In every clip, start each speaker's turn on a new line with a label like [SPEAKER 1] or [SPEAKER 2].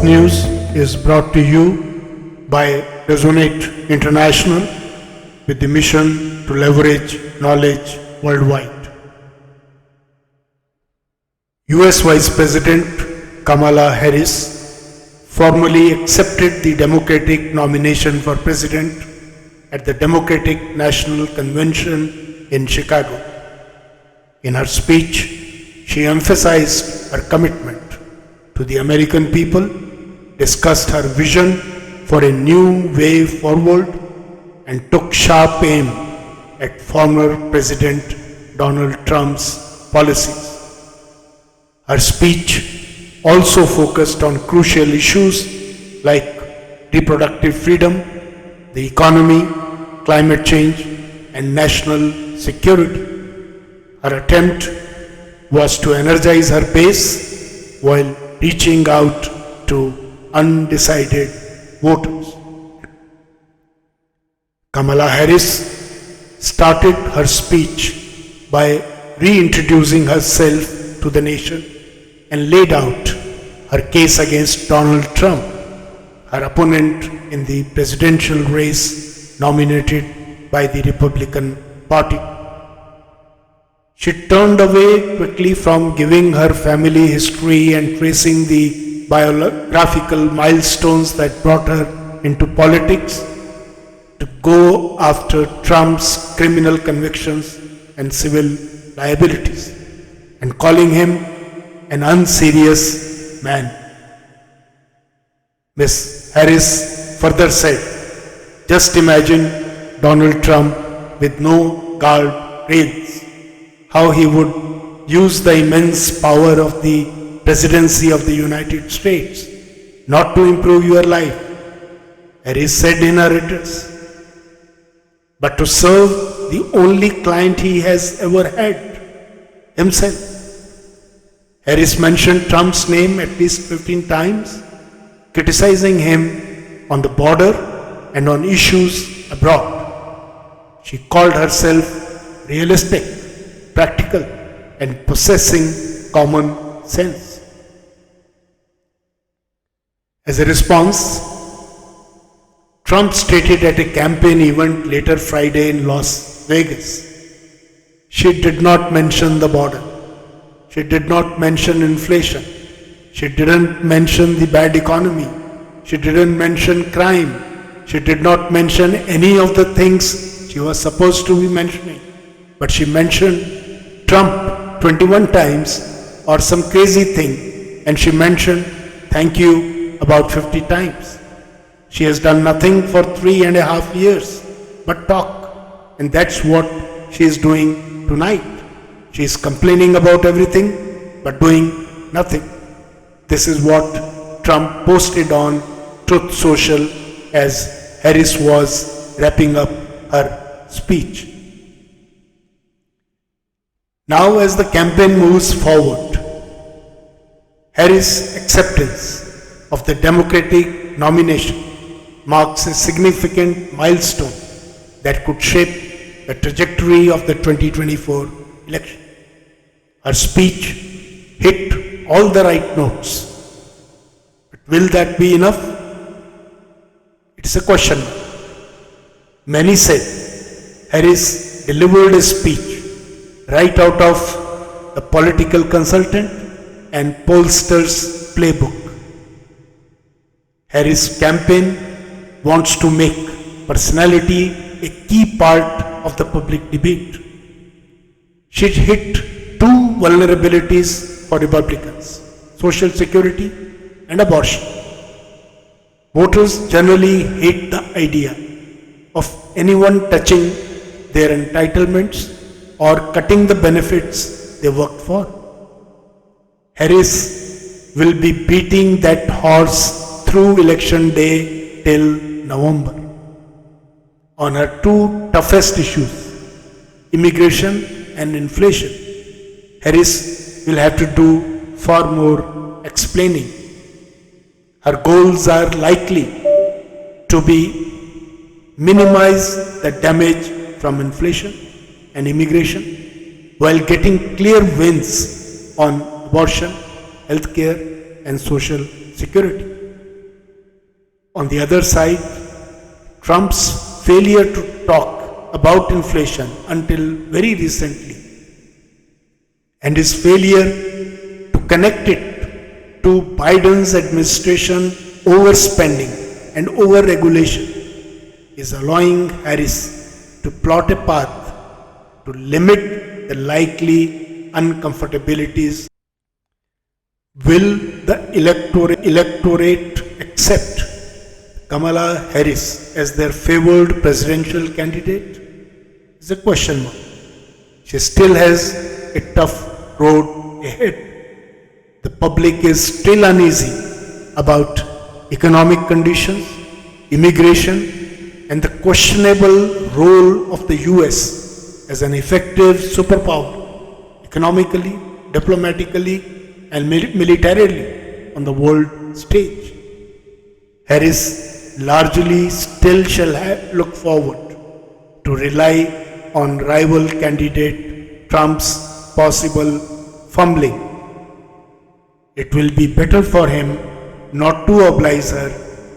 [SPEAKER 1] News is brought to you by Resonate International with the mission to leverage knowledge worldwide. US Vice President Kamala Harris formally accepted the Democratic nomination for president at the Democratic National Convention in Chicago. In her speech, she emphasized her commitment to the American people, discussed her vision for a new way forward, and took sharp aim at former President Donald Trump's policies. Her speech also focused on crucial issues like reproductive freedom, the economy, climate change, and national security. Her attempt was to energize her base while reaching out to undecided voters. Kamala Harris started her speech by reintroducing herself to the nation and laid out her case against Donald Trump, her opponent in the presidential race nominated by the Republican Party. She turned away quickly from giving her family history and tracing the biographical milestones that brought her into politics to go after Trump's criminal convictions and civil liabilities and calling him an unserious man. Ms. Harris further said, "Just imagine Donald Trump with no guardrails, how he would use the immense power of the presidency of the United States not to improve your life," Harris said in her address, but to serve the only client he has ever had, himself. Harris mentioned Trump's name at least 15 times, criticizing him on the border and on issues abroad. She called herself realistic, practical, and possessing common sense. As a response, Trump stated at a campaign event later Friday in Las Vegas, she did not mention the border. She did not mention inflation. She didn't mention the bad economy. She didn't mention crime. She did not mention any of the things she was supposed to be mentioning. But she mentioned Trump 21 times or some crazy thing, and she mentioned thank you about 50 times. She has done nothing for 3.5 years but talk, and that's what she is doing tonight. She is complaining about everything but doing nothing. This is what Trump posted on Truth Social as Harris was wrapping up her speech. Now, as the campaign moves forward, Harris' acceptance of the Democratic nomination marks a significant milestone that could shape the trajectory of the 2024 election. Her speech hit all the right notes. But will that be enough? It's a question. Many said Harris delivered a speech right out of the political consultant and pollster's playbook. Harris' campaign wants to make personality a key part of the public debate. She hit two vulnerabilities for Republicans: Social Security and abortion. Voters generally hate the idea of anyone touching their entitlements or cutting the benefits they worked for. Harris will be beating that horse through election day till November on her two toughest issues, immigration and inflation. Harris will have to do far more explaining. Her goals are likely to be minimize the damage from inflation and immigration while getting clear wins on abortion, healthcare, and social security. On the other side, Trump's failure to talk about inflation until very recently and his failure to connect it to Biden's administration overspending and over-regulation is allowing Harris to plot a path to limit the likely uncomfortabilities. Will the electorate accept Kamala Harris as their favored presidential candidate? Is a question mark. She still has a tough road ahead. The public is still uneasy about economic conditions, immigration, and the questionable role of the US as an effective superpower economically, diplomatically, and militarily on the world stage. Harris largely still shall look forward to rely on rival candidate Trump's possible fumbling. It will be better for him not to oblige her,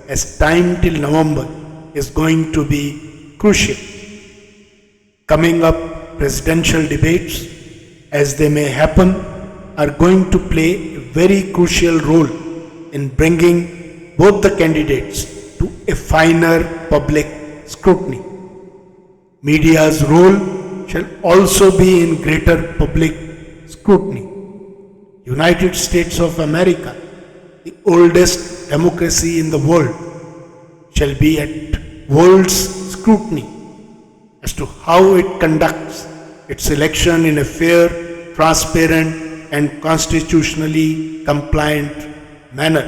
[SPEAKER 1] as time till November is going to be crucial. Coming up, presidential debates, as they may happen, are going to play a very crucial role in bringing both the candidates to a finer public scrutiny. Media's role shall also be in greater public scrutiny. United States of America, the oldest democracy in the world, shall be at world's scrutiny as to how it conducts its election in a fair, transparent, and constitutionally compliant manner.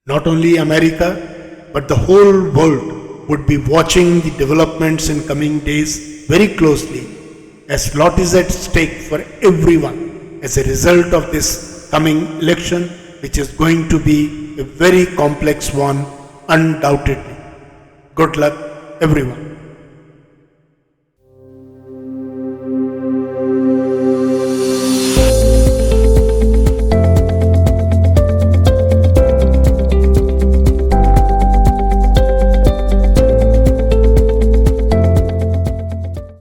[SPEAKER 1] Not only America, but the whole world would be watching the developments in coming days very closely, as lot is at stake for everyone as a result of this coming election, which is going to be a very complex one, undoubtedly. Good luck, everyone.